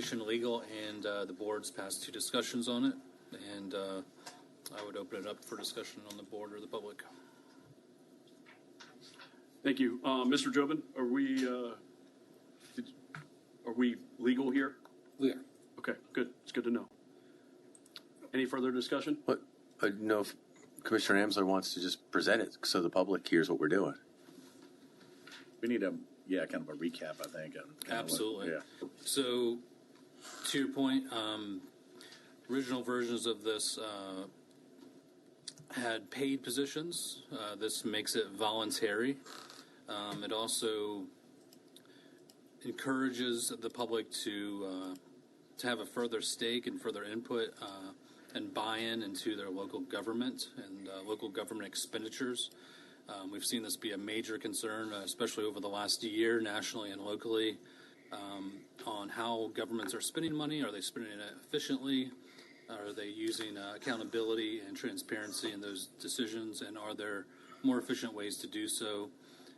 Legal and the board's past two discussions on it, and I would open it up for discussion on the board or the public. Thank you. Mr. Jobin, are we legal here? We are. Okay, good. It's good to know. Any further discussion? What? I don't know if Commissioner Amsler wants to just present it so the public hears what we're doing. We need kind of a recap, I think. Absolutely. So, to your point, original versions of this had paid positions. This makes it voluntary. It also encourages the public to have a further stake and further input and buy-in into their local government and local government expenditures. We've seen this be a major concern, especially over the last year, nationally and locally, on how governments are spending money. Are they spending it efficiently? Are they using accountability and transparency in those decisions? And are there more efficient ways to do so?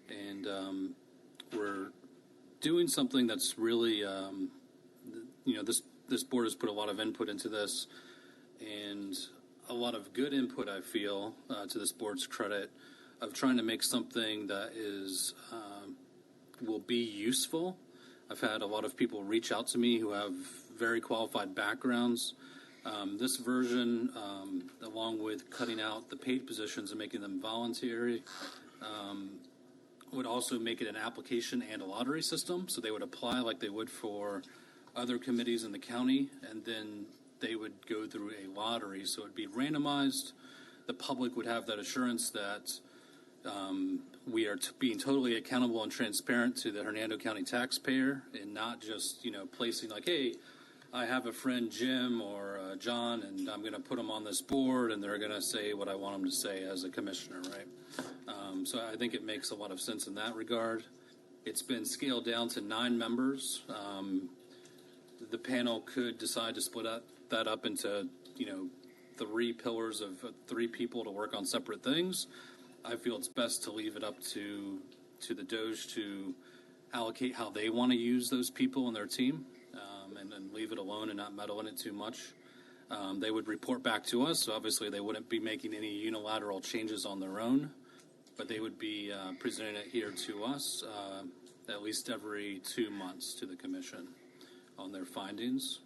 And we're doing something that's really, this board has put a lot of input into this, and a lot of good input, I feel, to this board's credit, of trying to make something that is will be useful. I've had a lot of people reach out to me who have very qualified backgrounds. This version, along with cutting out the paid positions and making them voluntary, would also make it an application and a lottery system. So they would apply like they would for other committees in the county, and then they would go through a lottery. So it would be randomized. The public would have that assurance that we are being totally accountable and transparent to the Hernando County taxpayer, and not just, placing like, hey, I have a friend, Jim or John, and I'm going to put them on this board, and they're going to say what I want them to say as a commissioner, right? So I think it makes a lot of sense in that regard. It's been scaled down to 9 members. The panel could decide to split that up into, 3 pillars of 3 people to work on separate things. I feel it's best to leave it up to the DOGE to allocate how they want to use those people in their team, and leave it alone and not meddle in it too much. They would report back to us, so obviously they wouldn't be making any unilateral changes on their own, but they would be presenting it here to us at least every 2 months to the commission on their findings.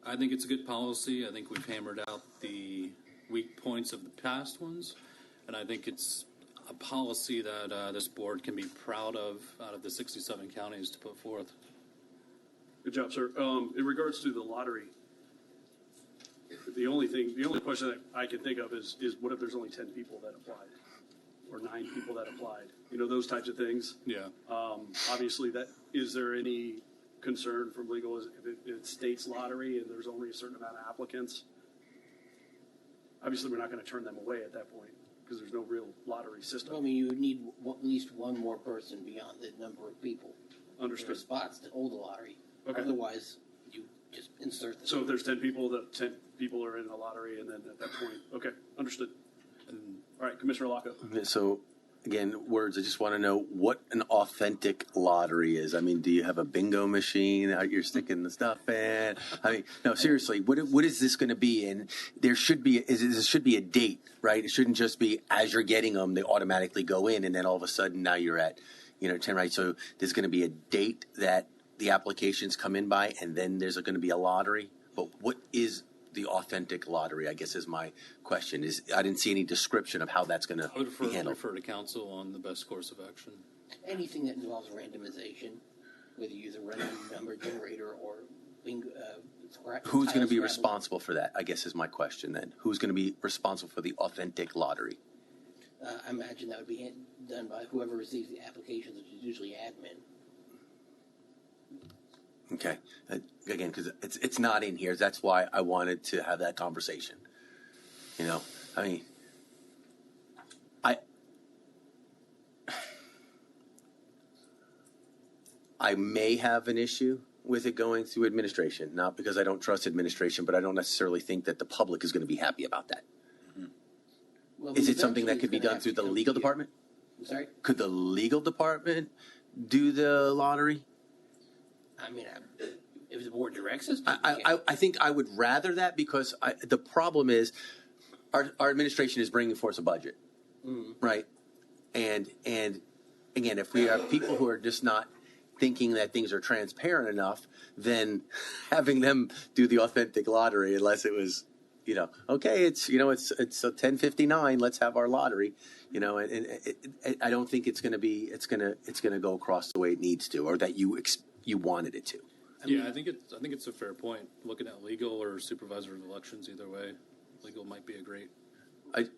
I think it's a good policy. I think we've hammered out the weak points of the past ones, and I think it's a policy that this board can be proud of out of the 67 counties to put forth. Good job, sir. In regards to the lottery, the only question that I can think of is what if there's only 10 people that applied, or 9 people that applied? Those types of things. Yeah. Obviously, is there any concern from legal if it states lottery and there's only a certain amount of applicants? Obviously, we're not going to turn them away at that point because there's no real lottery system. Well, I mean, you would need at least one more person beyond the number of people. Understood. There are spots to hold a lottery. Okay. Otherwise, you just insert them. So if there's 10 people, 10 people are in the lottery, and then at that point, okay, understood. All right, Commissioner Locke. So, again, words, I just want to know what an authentic lottery is. I mean, do you have a bingo machine out you're sticking the stuff in? I mean, no, seriously, what is this going to be? And there should be a date, right? It shouldn't just be as you're getting them, they automatically go in, and then all of a sudden now you're at, 10, right? So there's going to be a date that the applications come in by, and then there's going to be a lottery. But what is the authentic lottery, I guess, is my question. I didn't see any description of how that's going to be handled. Refer to council on the best course of action. Anything that involves randomization, whether you use a random number generator or bingo. Who's going to be responsible for that, I guess, is my question then. Who's going to be responsible for the authentic lottery? I imagine that would be done by whoever receives the applications, which is usually admin. Okay. Again, because it's not in here. That's why I wanted to have that conversation. I mean, I may have an issue with it going through administration, not because I don't trust administration, but I don't necessarily think that the public is going to be happy about that. Well, is it something that could be done through the legal department? I'm sorry? Could the legal department do the lottery? I mean, if the board directs us to, I think I would rather that because the problem is our administration is bringing forth a budget, right? And again, if we have people who are just not thinking that things are transparent enough, then having them do the authentic lottery, unless it was, okay, it's 10:59, let's have our lottery, and I don't think it's going to go across the way it needs to, or that you wanted it to. I think it's a fair point. Looking at legal or supervisor of elections, either way, legal might be a great.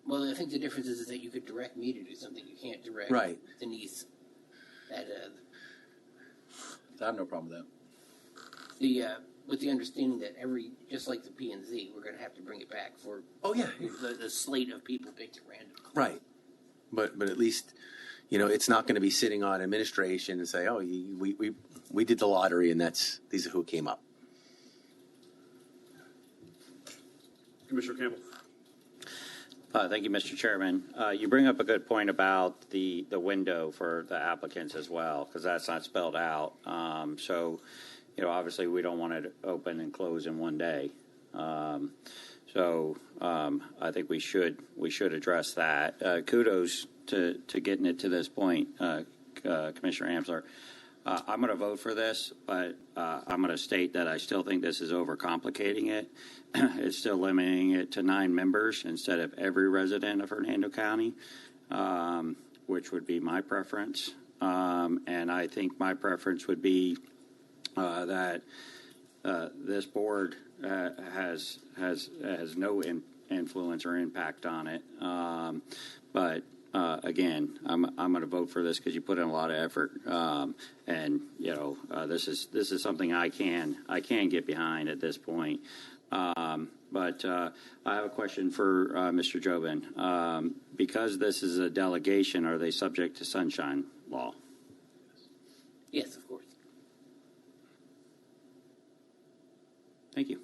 Well, I think the difference is that you could direct me to do something. You can't direct Denise. That I have no problem with that. With the understanding that just like the P&Z, we're going to have to bring it back for the slate of people picked at random. Right, but at least it's not going to be sitting on administration and say, oh, we did the lottery and these are who came up. Commissioner Campbell. Thank you, Mr. Chairman. You bring up a good point about the window for the applicants as well, because that's not spelled out. So, obviously we don't want it open and close in one day. So I think we should address that. Kudos to getting it to this point, Commissioner Amsler. I'm going to vote for this, but I'm going to state that I still think this is overcomplicating it. It's still limiting it to 9 members instead of every resident of Hernando County, which would be my preference. And I think my preference would be that this board has no influence or impact on it. But again, I'm going to vote for this because you put in a lot of effort, and this is something I can get behind at this point. But I have a question for Mr. Jobin. Because this is a delegation, are they subject to sunshine law? Yes, of course. Thank you.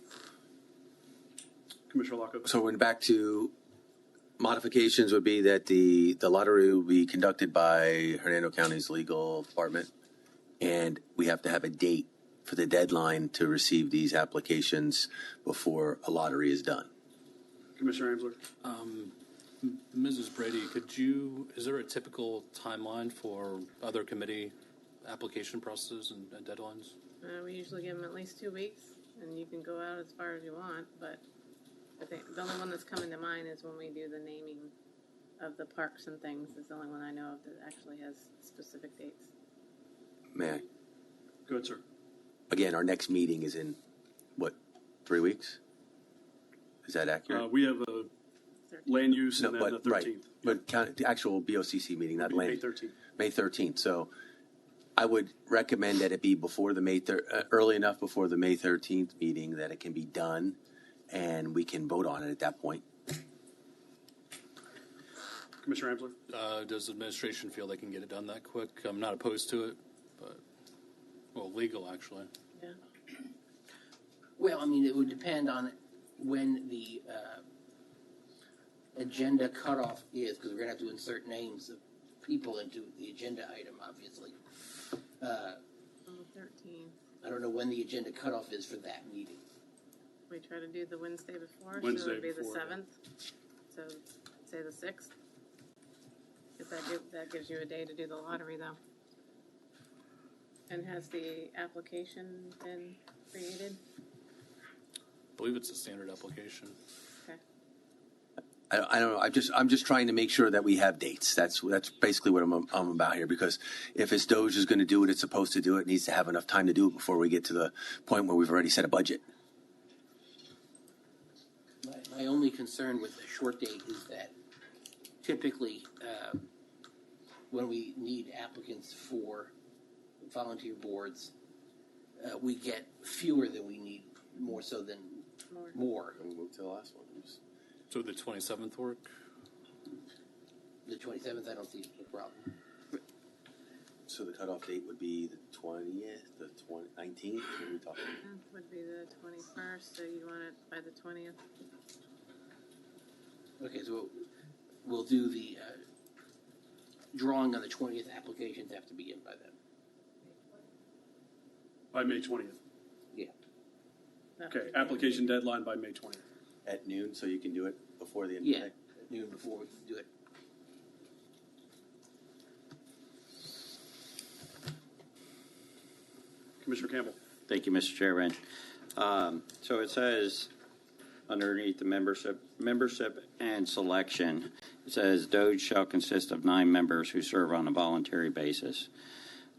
Commissioner Locke. So we're back to modifications would be that the lottery will be conducted by Hernando County's legal department, and we have to have a date for the deadline to receive these applications before a lottery is done. Commissioner Amsler. Mrs. Brady, is there a typical timeline for other committee application processes and deadlines? We usually give them at least 2 weeks, and you can go out as far as you want, but I think the only one that's coming to mind is when we do the naming of the parks and things is the only one I know of that actually has specific dates. May I? Go ahead, sir. Again, our next meeting is in, 3 weeks? Is that accurate? We have a land use and then the 13th. Right, but the actual BOCC meeting, not land. May 13th. May 13th. So I would recommend that it be before the early enough before the May 13th meeting that it can be done, and we can vote on it at that point. Commissioner Amsler. Does the administration feel they can get it done that quick? I'm not opposed to it, but legal actually. Yeah. Well, I mean, it would depend on when the agenda cutoff is, because we're going to have to insert names of people into the agenda item, obviously. On the 13th. I don't know when the agenda cutoff is for that meeting. We try to do the Wednesday before, Wednesday so it would be before, the 7th. So say the 6th. If that gives you a day to do the lottery, though. And has the application been created? I believe it's a standard application. Okay. I don't know. I'm just trying to make sure that we have dates. That's basically what I'm about here. Because if it's DOGE is going to do what it's supposed to do, it needs to have enough time to do it before we get to the point where we've already set a budget. My only concern with a short date is that typically when we need applicants for volunteer boards, we get fewer than we need, more so than more. We'll move to the last one. So the 27th work? The 27th, I don't see a problem. So the cutoff date would be the 20th, the 19th? What are we talking? 10th would be the 21st, so you want it by the 20th. Okay, so we'll do the drawing on the 20th. Applications have to be in by then. By May 20th. Yeah. Okay, application deadline by May 20th. At noon, so you can do it before the end Yeah, of the day? at noon before we do it. Commissioner Campbell. Thank you, Mr. Chairman. So it says underneath the membership and selection, it says DOGE shall consist of 9 members who serve on a voluntary basis.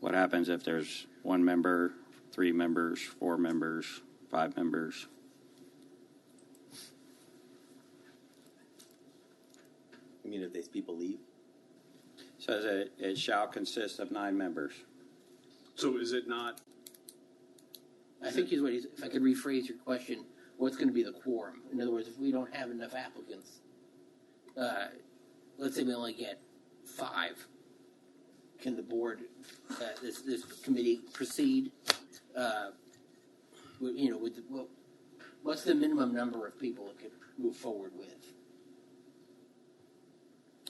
What happens if there's 1 member, 3 members, 4 members, 5 members? I mean, if these people leave? Says it shall consist of 9 members. So is it not, I think is what he's, if I could rephrase your question, what's going to be the quorum? In other words, if we don't have enough applicants, let's say we only get 5, can the board, this committee proceed? What's the minimum number of people it could move forward with?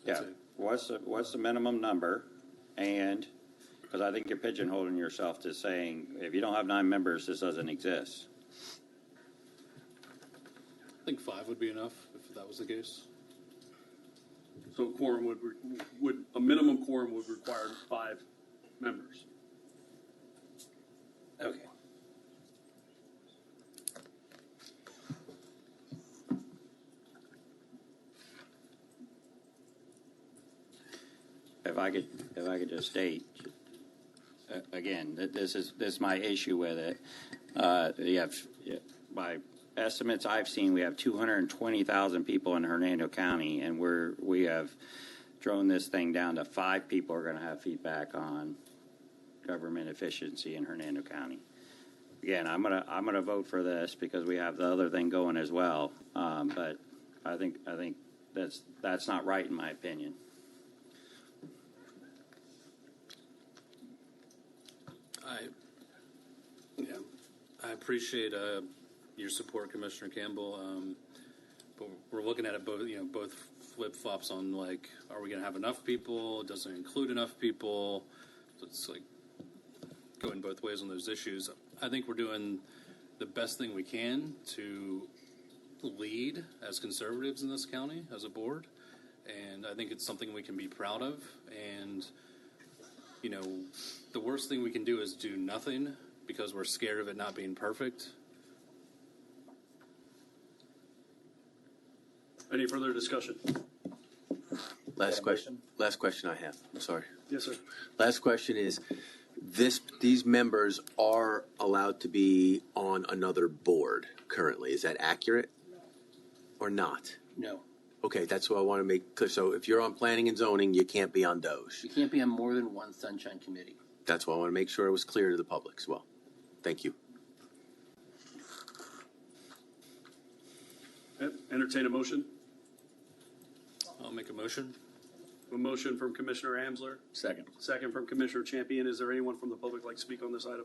Yeah. What's the minimum number? And because I think you're pigeonholing yourself to saying if you don't have 9 members, this doesn't exist. I think 5 would be enough if that was the case. so quorum would a minimum quorum would require 5 members? Okay. If I could just state again, this is my issue with it. By estimates I've seen, we have 220,000 people in Hernando County, and we have drone this thing down to 5 people are going to have feedback on government efficiency in Hernando County. Again, I'm gonna vote for this because we have the other thing going as well. But I think that's not right in my opinion. I appreciate your support, Commissioner Campbell. But we're looking at it both flip flops on like, are we going to have enough people? Does it include enough people? It's like going both ways on those issues. I think we're doing the best thing we can to lead as conservatives in this county as a board, and I think it's something we can be proud of. And the worst thing we can do is do nothing because we're scared of it not being perfect. Any further discussion? Last question I have. I'm sorry. Yes, sir. Last question is, these members are allowed to be on another board currently. Is that accurate or not? No. Okay, that's what I want to make clear. So if you're on planning and zoning, you can't be on DOGE. You can't be on more than one sunshine committee. That's why I want to make sure it was clear to the public as well. Thank you. Entertain a motion. I'll make a motion. A motion from Commissioner Amsler. Second. Second from Commissioner Champion. Is there anyone from the public like to speak on this item?